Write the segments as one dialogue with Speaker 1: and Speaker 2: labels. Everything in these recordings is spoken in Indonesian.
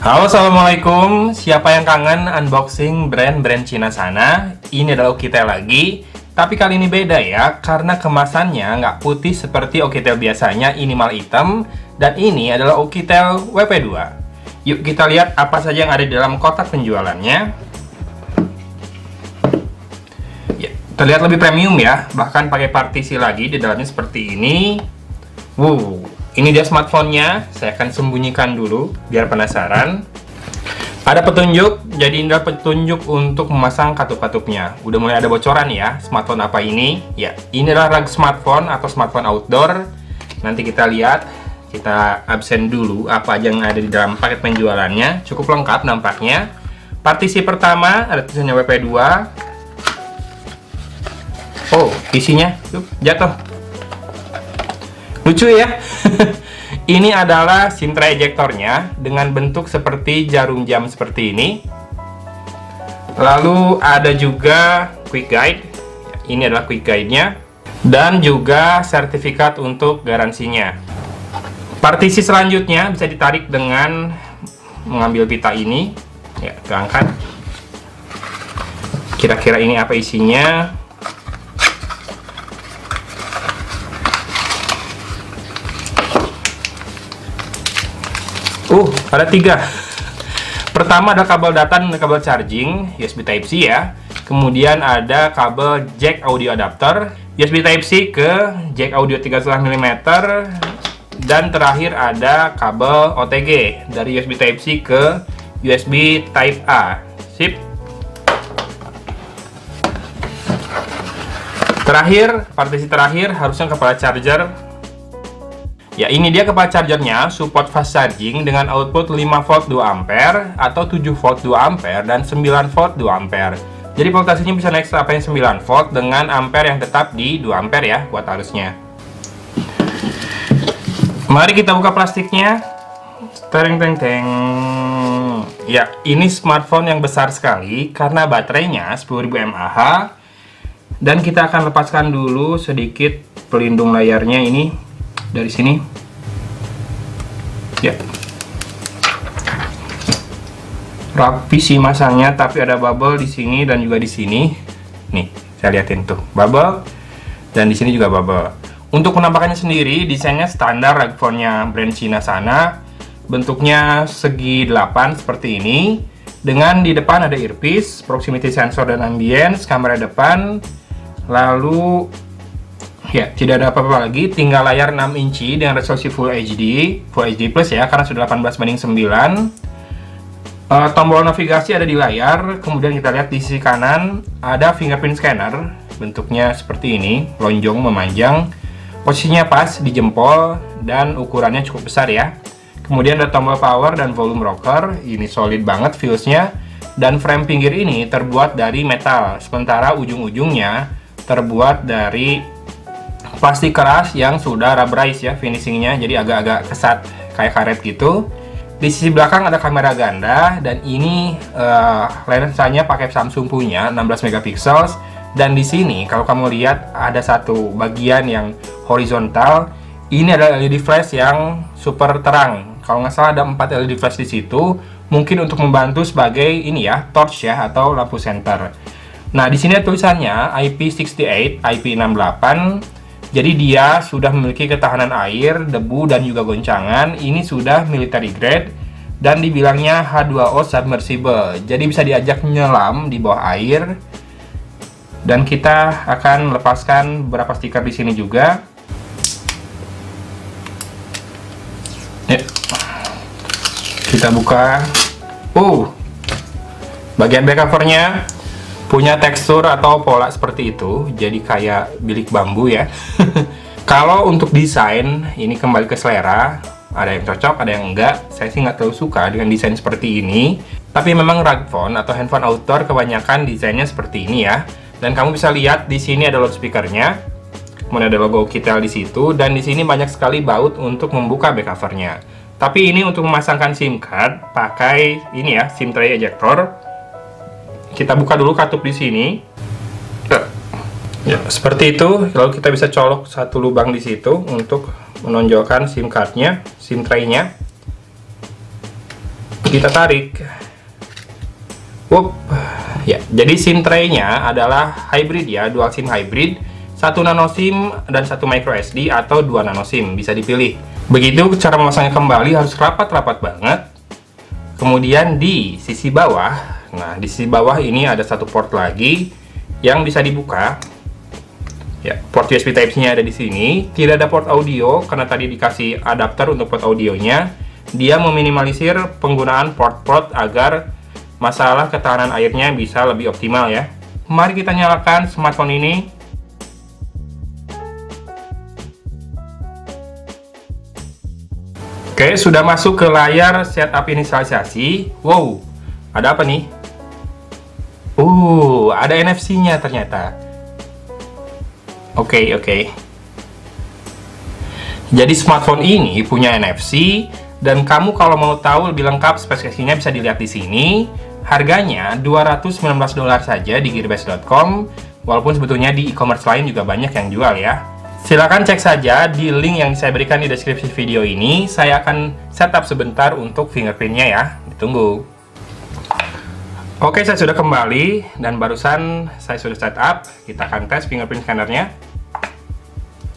Speaker 1: Halo, assalamualaikum. Siapa yang kangen unboxing brand-brand Cina sana? Ini adalah Oukitel lagi. Tapi kali ini beda ya, karena kemasannya nggak putih seperti Oukitel biasanya, ini mal hitam. Dan ini adalah Oukitel WP2. Yuk kita lihat apa saja yang ada di dalam kotak penjualannya. Ya, terlihat lebih premium ya, bahkan pakai partisi lagi di dalamnya seperti ini. Ini dia smartphone-nya. Saya akan sembunyikan dulu biar penasaran. Ada petunjuk, jadi ini adalah petunjuk untuk memasang katup-katupnya. Udah mulai ada bocoran ya, smartphone apa ini? Ya, ini adalah rak smartphone atau smartphone outdoor. Nanti kita lihat, kita absen dulu apa aja yang ada di dalam paket penjualannya. Cukup lengkap nampaknya. Partisi pertama ada tulisannya WP2. Oh, isinya jatuh. Lucu ya. Ini adalah SIM tray ejectornya dengan bentuk seperti jarum jam seperti ini. Lalu ada juga quick guide. Ini adalah quick guide-nya. Dan juga sertifikat untuk garansinya. Partisi selanjutnya bisa ditarik dengan mengambil pita ini. Ya, terangkat. Kira-kira ini apa isinya? Ada 3. Pertama ada kabel data dan kabel charging USB Type-C ya. Kemudian ada kabel jack audio adapter USB Type-C ke jack audio 3,5 mm. Dan terakhir ada kabel OTG dari USB Type-C ke USB Type A. Sip. Terakhir, partisi terakhir harusnya kepala charger. Ya, ini dia kepala chargernya, support fast charging dengan output 5V 2A atau 7V 2A dan 9V 2A. Jadi voltasenya bisa naik sampai 9V dengan ampere yang tetap di 2A ya buat arusnya. Mari kita buka plastiknya. Teng teng teng. Ya, ini smartphone yang besar sekali karena baterainya 10.000 mAh. Dan kita akan lepaskan dulu sedikit pelindung layarnya ini. Dari sini ya, rapi sih masangnya, tapi ada bubble di sini dan juga di sini. Nih, saya liatin tuh bubble, dan di sini juga bubble. Untuk penampakannya sendiri, desainnya standar phone-nya brand Cina sana. Bentuknya segi 8 seperti ini, dengan di depan ada earpiece, proximity sensor dan ambience, kamera depan, lalu ya, tidak ada apa-apa lagi, tinggal layar 6 inci dengan resolusi Full HD Plus ya, karena sudah 18:9. Tombol navigasi ada di layar, kemudian kita lihat di sisi kanan ada fingerprint scanner, bentuknya seperti ini, lonjong memanjang, posisinya pas di jempol, dan ukurannya cukup besar ya. Kemudian ada tombol power dan volume rocker, ini solid banget feelsnya, dan frame pinggir ini terbuat dari metal, sementara ujung-ujungnya terbuat dari plastik keras yang sudah rubberized ya finishingnya, jadi agak-agak kesat kayak karet gitu. Di sisi belakang ada kamera ganda, dan ini lensanya pakai Samsung punya 16 megapiksel. Dan di sini kalau kamu lihat ada satu bagian yang horizontal, ini adalah LED flash yang super terang. Kalau nggak salah ada 4 LED flash di situ, mungkin untuk membantu sebagai ini ya, torch ya, atau lampu senter. Nah, di sini ada tulisannya IP68, IP68. Jadi dia sudah memiliki ketahanan air, debu, dan juga goncangan. Ini sudah military grade dan dibilangnya H2O submersible. Jadi bisa diajak nyelam di bawah air. Dan kita akan lepaskan beberapa stiker di sini juga. Ya. Kita buka. Bagian back covernya punya tekstur atau pola seperti itu, jadi kayak bilik bambu ya. Kalau untuk desain, ini kembali ke selera. Ada yang cocok, ada yang enggak. Saya sih nggak terlalu suka dengan desain seperti ini. Tapi memang rug phone atau handphone outdoor kebanyakan desainnya seperti ini ya. Dan kamu bisa lihat di sini ada loudspeakernya. Kemudian ada logo Oukitel di situ, dan di sini banyak sekali baut untuk membuka back covernya. Tapi ini untuk memasangkan SIM card pakai ini ya, SIM tray ejector. Kita buka dulu katup di sini. Ya, seperti itu. Lalu kita bisa colok satu lubang di situ untuk menonjolkan SIM cardnya, SIM tray-nya. Kita tarik. Wup. Ya, jadi SIM tray-nya adalah hybrid ya, dual SIM hybrid, 1 nano SIM dan 1 micro SD atau 2 nano SIM, bisa dipilih. Begitu cara memasangnya kembali harus rapat-rapat banget. Kemudian di sisi bawah, nah di sisi bawah ini ada satu port lagi yang bisa dibuka. Ya, port USB Type-C-nya ada di sini. Tidak ada port audio karena tadi dikasih adapter untuk port audionya. Dia meminimalisir penggunaan port-port agar masalah ketahanan airnya bisa lebih optimal ya. Mari kita nyalakan smartphone ini. Oke, sudah masuk ke layar setup inisialisasi. Wow, ada apa nih? Ada NFC-nya ternyata. Oke. Jadi smartphone ini punya NFC. Dan kamu kalau mau tahu lebih lengkap spesifikasinya bisa dilihat di sini. Harganya $219 saja di gearbest.com. Walaupun sebetulnya di e-commerce lain juga banyak yang jual ya. Silahkan cek saja di link yang saya berikan di deskripsi video ini. Saya akan setup sebentar untuk fingerprintnya ya. Ditunggu. Oke, saya sudah kembali dan barusan saya sudah setup. Kita akan tes fingerprint scannernya.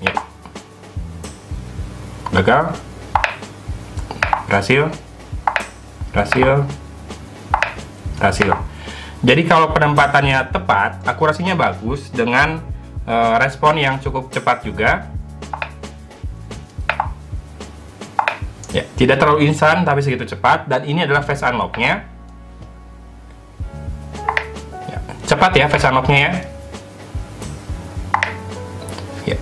Speaker 1: Ya. Gagal. Berhasil. Jadi kalau penempatannya tepat, akurasinya bagus dengan respon yang cukup cepat juga. Ya, tidak terlalu instan tapi segitu cepat. Dan ini adalah face unlock-nya. Ya, cepat ya face unlock-nya ya. Ya.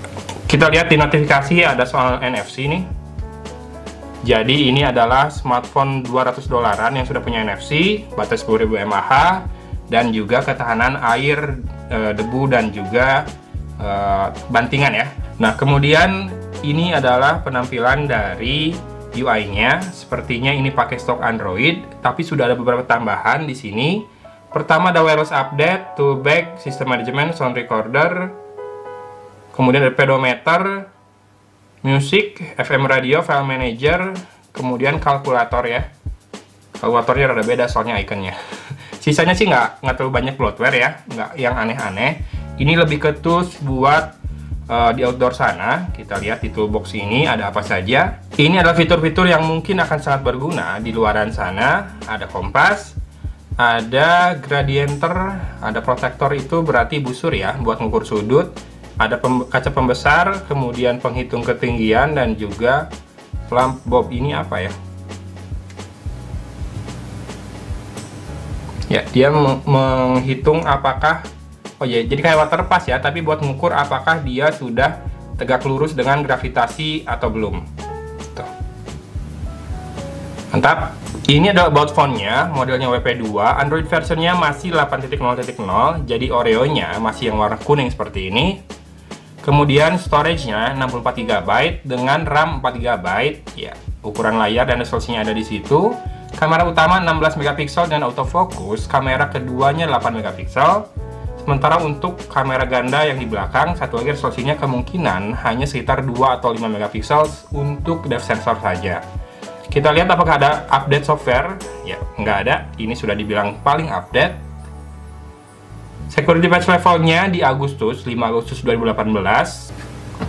Speaker 1: Kita lihat di notifikasi ada soal NFC nih. Jadi ini adalah smartphone $200 yang sudah punya NFC, baterai 10.000 mAh, dan juga ketahanan air, debu, dan juga bantingan ya. Nah, kemudian ini adalah penampilan dari UI-nya. Sepertinya ini pakai stok Android, tapi sudah ada beberapa tambahan di sini. Pertama ada wireless update, toolback, system management, sound recorder, kemudian ada pedometer, music, FM radio, file manager, kemudian kalkulator ya. Kalkulatornya rada beda soalnya ikonnya. Sisanya sih nggak terlalu banyak bloatware ya, nggak yang aneh-aneh. Ini lebih ke tools buat di outdoor sana. Kita lihat di toolbox ini ada apa saja. Ini adalah fitur-fitur yang mungkin akan sangat berguna di luaran sana. Ada kompas, ada gradienter, ada protektor, itu berarti busur ya, buat ngukur sudut. Ada kaca pembesar, kemudian penghitung ketinggian, dan juga lamp bulb. Ini apa ya? Ya, dia menghitung apakah, oh ya, jadi kayak water pass ya, tapi buat mengukur apakah dia sudah tegak lurus dengan gravitasi atau belum. Tuh. Mantap. Ini adalah about phone-nya, modelnya WP2, Android versionnya masih 8.0.0, jadi Oreo-nya masih yang warna kuning seperti ini. Kemudian storage-nya 64 GB dengan RAM 4 GB. Ya, ukuran layar dan resolusinya ada di situ. Kamera utama 16 megapiksel dan autofocus. Kamera keduanya 8 megapiksel. Sementara untuk kamera ganda yang di belakang, satu lagi resolusinya kemungkinan hanya sekitar 2 atau 5 megapiksel untuk depth sensor saja. Kita lihat apakah ada update software. Ya, nggak ada. Ini sudah dibilang paling update. Security patch levelnya di Agustus, 5 Agustus 2018.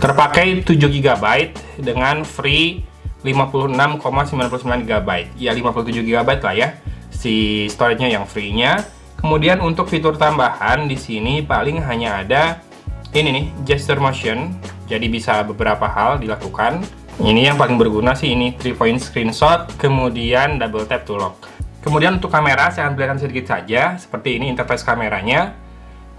Speaker 1: Terpakai 7 GB dengan free 56,99 GB. Ya, 57 GB lah ya si storage-nya yang free-nya. Kemudian untuk fitur tambahan di sini paling hanya ada ini nih, gesture motion. Jadi bisa beberapa hal dilakukan. Ini yang paling berguna sih, ini 3-point screenshot, kemudian double tap to lock. Kemudian untuk kamera saya akan perlihatkan sedikit saja. Seperti ini interface kameranya.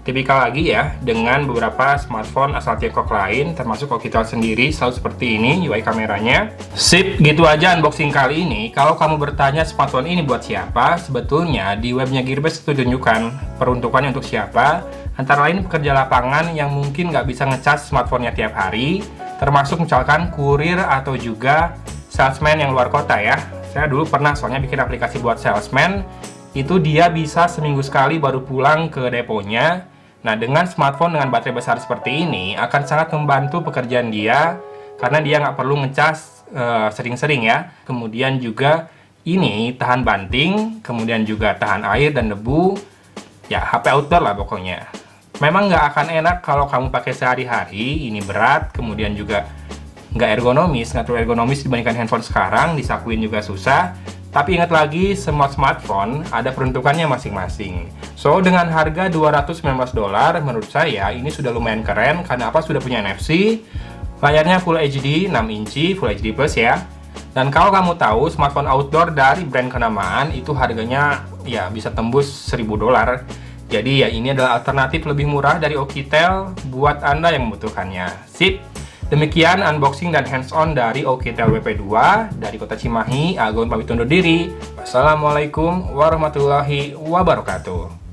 Speaker 1: Tipikal lagi ya dengan beberapa smartphone asal Tiongkok lain, termasuk Oukitel sendiri selalu seperti ini UI kameranya. Sip, gitu aja unboxing kali ini. Kalau kamu bertanya smartphone ini buat siapa, sebetulnya di webnya Gearbest itu tunjukkan peruntukannya untuk siapa. Antara lain pekerja lapangan yang mungkin nggak bisa ngecas smartphone-nya tiap hari, termasuk misalkan kurir atau juga salesman yang luar kota ya. Saya dulu pernah soalnya bikin aplikasi buat salesman, itu dia bisa seminggu sekali baru pulang ke deponya. Nah, dengan smartphone dengan baterai besar seperti ini akan sangat membantu pekerjaan dia karena dia nggak perlu ngecas sering-sering ya. Kemudian juga ini tahan banting, kemudian juga tahan air dan debu. Ya, HP outdoor lah pokoknya. Memang nggak akan enak kalau kamu pakai sehari-hari, ini berat, kemudian juga nggak ergonomis, nggak terlalu ergonomis dibandingkan handphone sekarang, disakuin juga susah. Tapi ingat lagi, semua smartphone ada peruntukannya masing-masing. So, dengan harga $219, menurut saya ini sudah lumayan keren, karena apa? Sudah punya NFC, layarnya Full HD 6 inci, Full HD Plus ya. Dan kalau kamu tahu, smartphone outdoor dari brand kenamaan itu harganya ya bisa tembus $1.000. Jadi ya ini adalah alternatif lebih murah dari Oukitel buat Anda yang membutuhkannya. Sip! Demikian unboxing dan hands-on dari Oukitel WP2 dari kota Cimahi. Agun pamit undur diri. Wassalamualaikum warahmatullahi wabarakatuh.